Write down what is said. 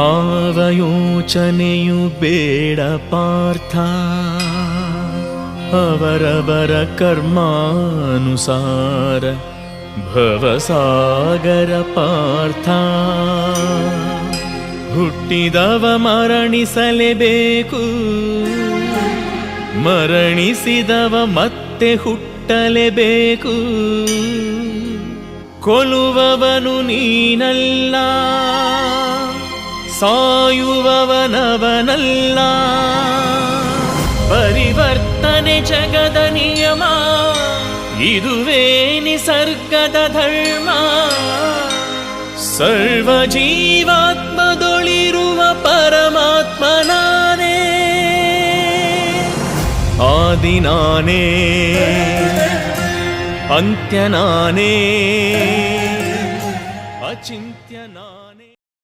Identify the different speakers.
Speaker 1: ಆವ ಯೋಚನೆಯು ಬೇಡ ಪಾರ್ಥ, ಅವರವರ ಕರ್ಮಾನುಸಾರ ಭವಸಾಗರ ಪಾರ್ಥ. ಹುಟ್ಟಿದವ ಮರಣಿಸಲೇಬೇಕು, ಮರಣಿಸಿದವ ಮತ್ತೆ ಹುಟ್ಟಲೇಬೇಕು. ಕೊಲ್ಲುವವನು ನೀನಲ್ಲ, ಸಾಯುವವನವನಲ್ಲ. ಪರಿವರ್ತನೆ ಜಗದ ನಿಯಮ, ಇದುವೇ ನಿಸರ್ಗದ ಧರ್ಮ. ಸರ್ವ ಜೀವಾತ್ಮದೊಳಿರುವ ಪರಮಾತ್ಮ ನಾನೇ, ಆದಿ ನಾನೇ, ಅಂತ್ಯ ನಾನೇ.